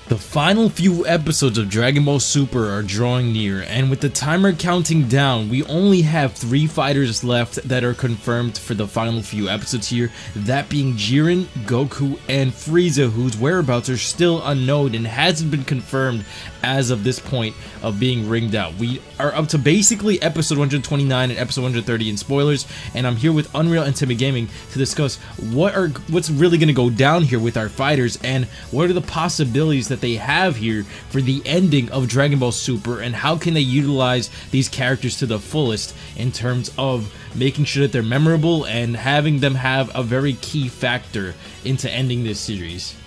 The final few episodes of Dragon Ball Super are drawing near, and with the timer counting down, we only have 3 fighters left that are confirmed for the final few episodes here, that being Jiren, Goku, and Frieza, whose whereabouts are still unknown and hasn't been confirmed as of this point of being ringed out. We are up to basically episode 129 and episode 130 in spoilers, and I'm here with Unreal and Timid Gaming to discuss what's really going to go down here with our fighters, and what are the possibilities that they have here for the ending of Dragon Ball Super, and how can they utilize these characters to the fullest in terms of making sure that they're memorable and having them have a very key factor into ending this series.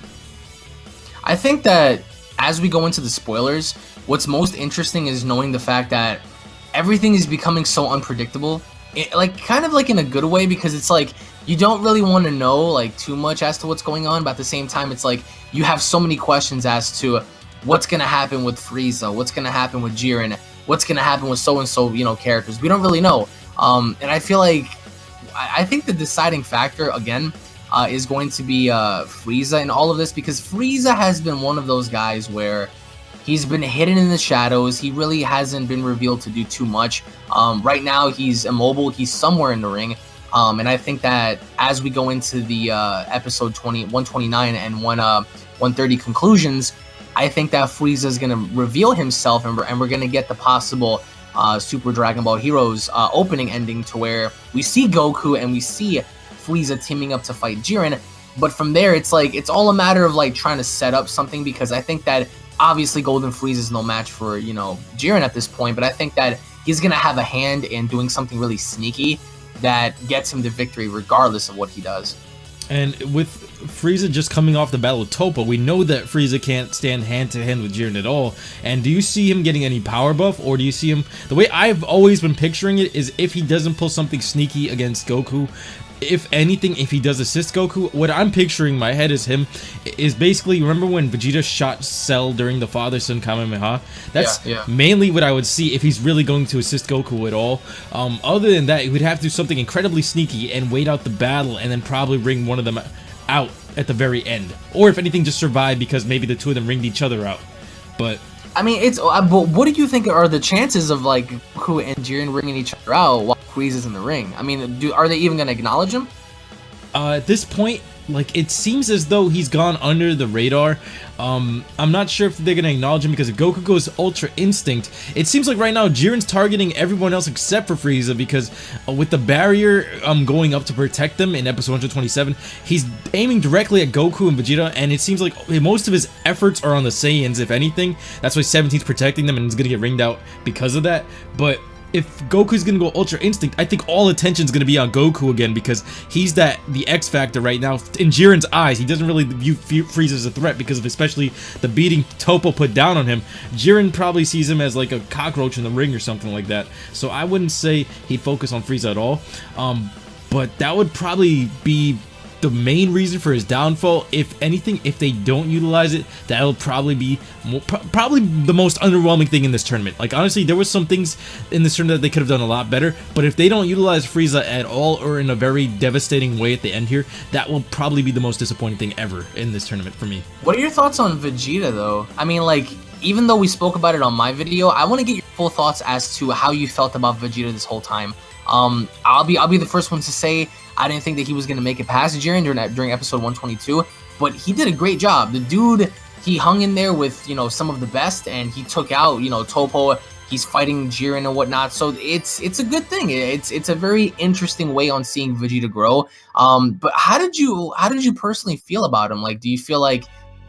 I think that as we go into the spoilers, what's most interesting is knowing the fact that everything is becoming so unpredictable, kind of in a good way, because it's like you don't really want to know too much as to what's going on, but at the same time it's like you have so many questions as to what's going to happen with Frieza, what's going to happen with Jiren, what's going to happen with so and so, characters. We don't really know. And I feel like I think the deciding factor again is going to be Frieza in all of this, because Frieza has been one of those guys where he's been hidden in the shadows. He really hasn't been revealed to do too much. Right now he's immobile. He's somewhere in the ring. And I think that as we go into the episode 129 and 130 conclusions, I think that Frieza is going to reveal himself, and we're going to get the possible Super Dragon Ball Heroes opening ending, to where we see Goku and we see Frieza teaming up to fight Jiren. But from there, it's all a matter of trying to set up something, because I think that obviously Golden Frieza is no match for Jiren at this point, but I think that he's going to have a hand in doing something really sneaky that gets him the victory regardless of what he does. And with Frieza just coming off the battle with Toppo, we know that Frieza can't stand hand-to-hand with Jiren at all. And do you see him getting any power buff, or do you see him... The way I've always been picturing it is if he doesn't pull something sneaky against Goku, if anything, if he does assist Goku, what I'm picturing in my head is him is basically, remember when Vegeta shot Cell during the father-son Kamehameha? That's mainly what I would see if he's really going to assist Goku at all. Other than that, he would have to do something incredibly sneaky and wait out the battle, and then probably ring one of them out at the very end. Or if anything, just survive because maybe the two of them ringed each other out. But I mean, but what do you think are the chances of Goku and Jiren ringing each other out while Frieza's in the ring? I mean, are they even going to acknowledge him? At this point, it seems as though he's gone under the radar. I'm not sure if they're gonna acknowledge him, because if Goku goes Ultra Instinct, it seems like right now Jiren's targeting everyone else except for Frieza, because with the barrier going up to protect them in episode 127, he's aiming directly at Goku and Vegeta, and it seems like most of his efforts are on the Saiyans, if anything. That's why 17's protecting them and is gonna get ringed out because of that. But if Goku's gonna go Ultra Instinct, I think all attention's gonna be on Goku again, because he's the X factor right now in Jiren's eyes. He doesn't really view Frieza as a threat because of especially the beating Toppo put down on him. Jiren probably sees him as like a cockroach in the ring or something like that. So I wouldn't say he'd focus on Frieza at all. But that would probably be the main reason for his downfall. If anything, if they don't utilize it, that'll probably be probably the most underwhelming thing in this tournament. Honestly, there was some things in this tournament that they could have done a lot better, but if they don't utilize Frieza at all, or in a very devastating way at the end here, that will probably be the most disappointing thing ever in this tournament for me. What are your thoughts on Vegeta, though? I mean, even though we spoke about it on my video, I want to get your full thoughts as to how you felt about Vegeta this whole time. I'll be the first one to say I didn't think that he was going to make it past Jiren during episode 122, but he did a great job. The dude, he hung in there with, some of the best, and he took out, Toppo. He's fighting Jiren and whatnot, so it's a good thing. It's a very interesting way on seeing Vegeta grow. But how did you personally feel about him? Do you feel like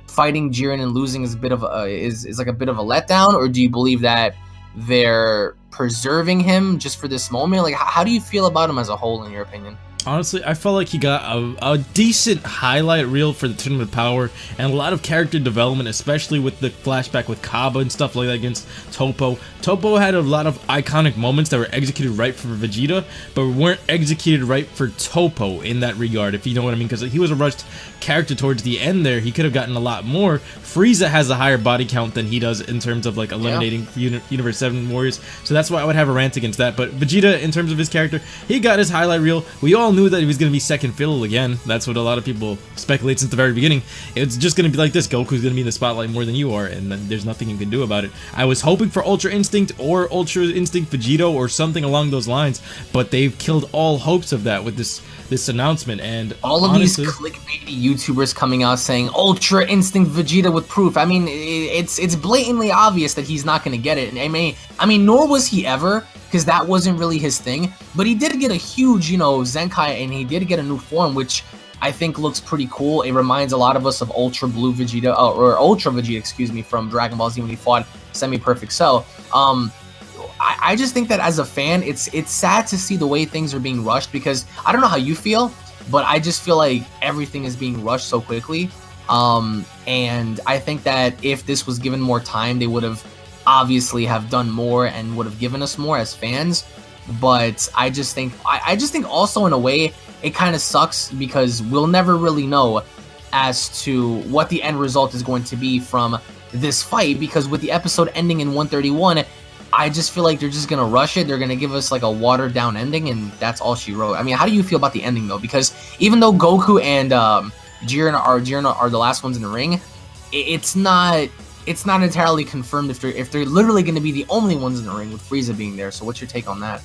fighting Jiren and losing is a bit of a letdown, or do you believe that they're preserving him just for this moment? How do you feel about him as a whole, in your opinion? Honestly, I felt like he got a decent highlight reel for the Tournament of Power, and a lot of character development, especially with the flashback with Kaba and stuff like that against Toppo. Toppo had a lot of iconic moments that were executed right for Vegeta, but weren't executed right for Toppo in that regard, if you know what I mean, because he was a rushed character towards the end there. He could have gotten a lot more. Frieza has a higher body count than he does in terms of eliminating Universe 7 warriors, so that's why I would have a rant against that. But Vegeta, in terms of his character, he got his highlight reel. We all all knew that he was going to be second fiddle again. That's what a lot of people speculate since the very beginning. It's just going to be like this. Goku's going to be in the spotlight more than you are, and then there's nothing you can do about it. I was hoping for Ultra Instinct or Ultra Instinct Vegito or something along those lines, but they've killed all hopes of that with this announcement. And all of honestly, these clickbaity YouTubers coming out saying Ultra Instinct Vegeta with proof. I mean, it's blatantly obvious that he's not going to get it. And I mean, nor was he ever, because that wasn't really his thing. But he did get a huge, Zenkai, and he did get a new form, which I think looks pretty cool. It reminds a lot of us of Ultra Blue Vegeta, or Ultra Vegeta, excuse me, from Dragon Ball Z when he fought Semi-Perfect Cell. I just think that as a fan, it's sad to see the way things are being rushed, because I don't know how you feel, but I just feel like everything is being rushed so quickly. And I think that if this was given more time, they would have obviously have done more and would have given us more as fans. But I just think also in a way it kind of sucks, because we'll never really know as to what the end result is going to be from this fight, because with the episode ending in 131, I just feel like they're just gonna rush it. They're gonna give us like a watered down ending, and that's all she wrote. I mean, how do you feel about the ending though? Because even though Goku and Jiren are the last ones in the ring, it's not entirely confirmed if they're literally gonna be the only ones in the ring with Frieza being there. So what's your take on that?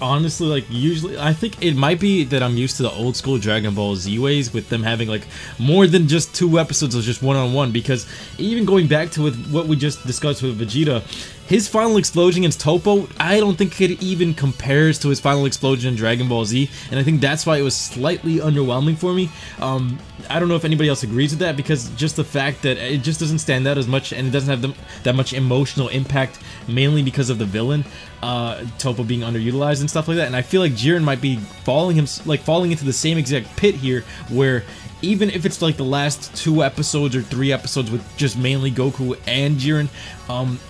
Honestly, like, usually I think it might be that I'm used to the old school Dragon Ball Z ways with them having like more than just 2 episodes of just one-on-one, because even going back to with what we just discussed with Vegeta, his final explosion against Toppo, I don't think it even compares to his final explosion in Dragon Ball Z, and I think that's why it was slightly underwhelming for me. I don't know if anybody else agrees with that, because just the fact that it just doesn't stand out as much, and it doesn't have that much emotional impact, mainly because of the villain, Toppo being underutilized and stuff like that. And I feel like Jiren might be falling into the same exact pit here, where even if it's like the last 2 episodes or 3 episodes with just mainly Goku and Jiren,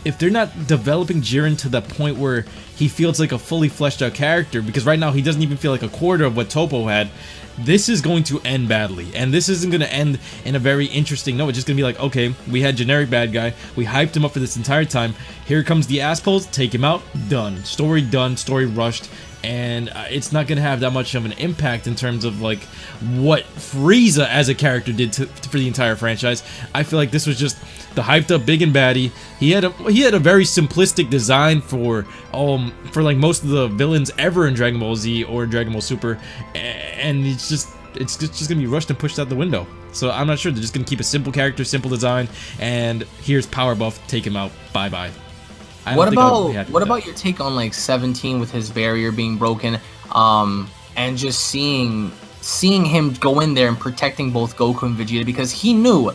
if they're not developing Jiren to the point where he feels like a fully fleshed out character, because right now he doesn't even feel like a quarter of what Toppo had, this is going to end badly. And this isn't going to end in a very interesting note. It's just going to be like, okay, we had generic bad guy, we hyped him up for this entire time, here comes the ass pulls, take him out, done, story rushed. And it's not going to have that much of an impact in terms of like what Frieza as a character did for the entire franchise. I feel like this was just the hyped up big and baddie. He had a very simplistic design for like most of the villains ever in Dragon Ball Z or in Dragon Ball Super, and it's just gonna be rushed and pushed out the window. So I'm not sure. They're just gonna keep a simple character, simple design, and here's power buff, take him out, bye bye. What about your take on like 17 with his barrier being broken, and just seeing him go in there and protecting both Goku and Vegeta, because he knew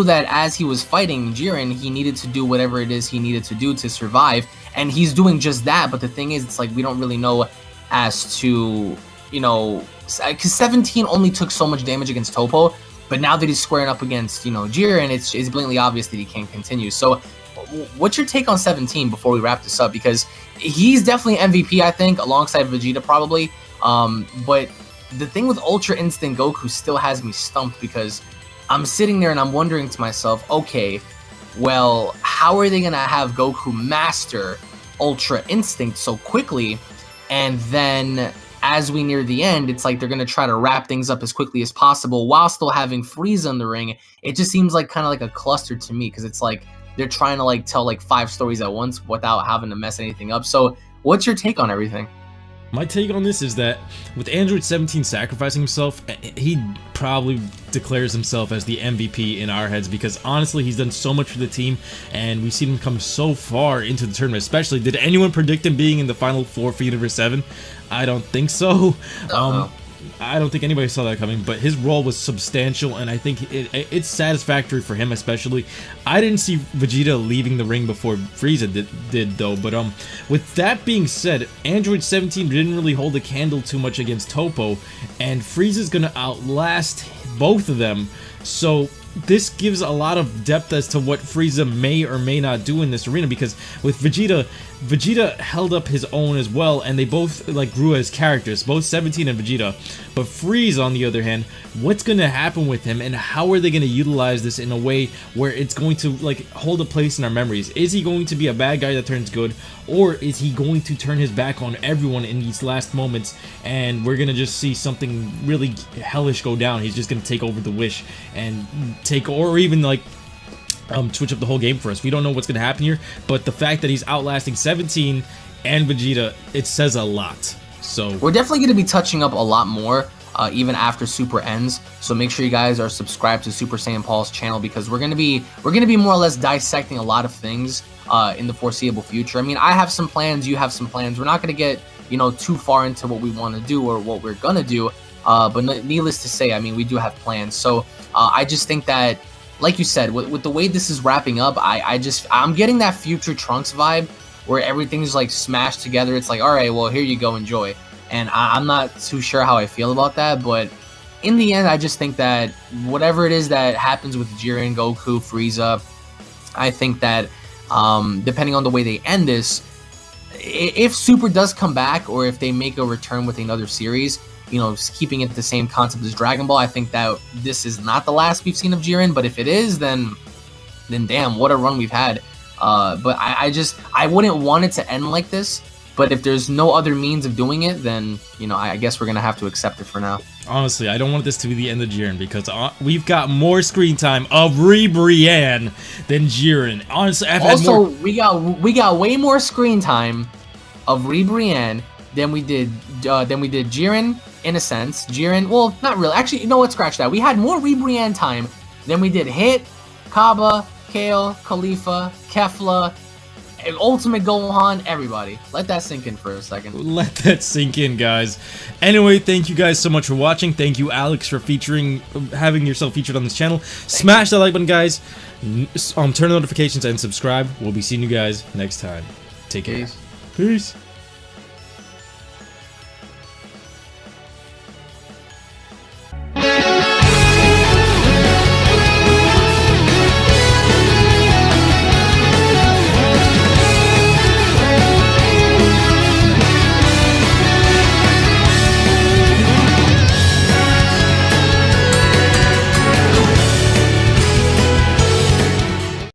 that as he was fighting Jiren, he needed to do whatever it is he needed to do to survive, and he's doing just that. But the thing is, it's like we don't really know as to, because 17 only took so much damage against Toppo, but now that he's squaring up against, Jiren, it's blatantly obvious that he can't continue. So what's your take on 17 before we wrap this up? Because he's definitely MVP, I think, alongside Vegeta probably. But the thing with Ultra Instinct Goku still has me stumped, because I'm sitting there and I'm wondering to myself, okay, well, how are they going to have Goku master Ultra Instinct so quickly? And then as we near the end, it's like they're going to try to wrap things up as quickly as possible while still having Frieza in the ring. It just seems like kind of like a cluster to me, because it's like they're trying to like tell like 5 stories at once without having to mess anything up. So what's your take on everything? My take on this is that with Android 17 sacrificing himself, he probably declares himself as the MVP in our heads, because honestly, he's done so much for the team, and we've seen him come so far into the tournament. Especially, did anyone predict him being in the Final Four for Universe 7? I don't think so. I don't think anybody saw that coming, but his role was substantial, and I think it's satisfactory for him especially. I didn't see Vegeta leaving the ring before Frieza did though, but with that being said, Android 17 didn't really hold a candle too much against Toppo, and Frieza's gonna outlast both of them. So this gives a lot of depth as to what Frieza may or may not do in this arena, because with Vegeta held up his own as well, and they both like grew as characters, both 17 and Vegeta. But Frieza, on the other hand, what's going to happen with him, and how are they going to utilize this in a way where it's going to like hold a place in our memories? Is he going to be a bad guy that turns good, or is he going to turn his back on everyone in these last moments, and we're going to just see something really hellish go down? He's just going to take over the Wish and or even like switch up the whole game for us. We don't know what's gonna happen here, but the fact that he's outlasting 17 and Vegeta, it says a lot. So we're definitely gonna be touching up a lot more even after Super ends. So make sure you guys are subscribed to Super Saiyan Paul's channel, because we're gonna be more or less dissecting a lot of things in the foreseeable future. I mean, I have some plans, you have some plans. We're not gonna get, you know, too far into what we want to do or what we're gonna do, but needless to say, I mean, we do have plans. So I just think that, like you said, with the way this is wrapping up, I'm getting that future Trunks vibe where everything's like smashed together. It's like, all right, well, here you go, enjoy. And I'm not too sure how I feel about that, but in the end, I just think that whatever it is that happens with Jiren, Goku, Frieza, I think that depending on the way they end this, if Super does come back, or if they make a return with another series, you know, keeping it the same concept as Dragon Ball, I think that this is not the last we've seen of Jiren. But if it is, then damn, what a run we've had. But I wouldn't want it to end like this. But if there's no other means of doing it, then, you know, I guess we're gonna have to accept it for now. Honestly, I don't want this to be the end of Jiren, because we've got more screen time of Ribrianne than Jiren. Honestly, we got way more screen time of Ribrianne than we did Jiren. In a sense, Jiren, well, not really. Actually, you know what? Scratch that. We had more Ribrianne time than we did Hit, Kaba, Kale, Khalifa, Kefla, Ultimate Gohan, everybody. Let that sink in for a second. Let that sink in, guys. Anyway, thank you guys so much for watching. Thank you, Alex, for having yourself featured on this channel. Smash that like button, guys. Turn on notifications and subscribe. We'll be seeing you guys next time. Take care. Peace. Peace.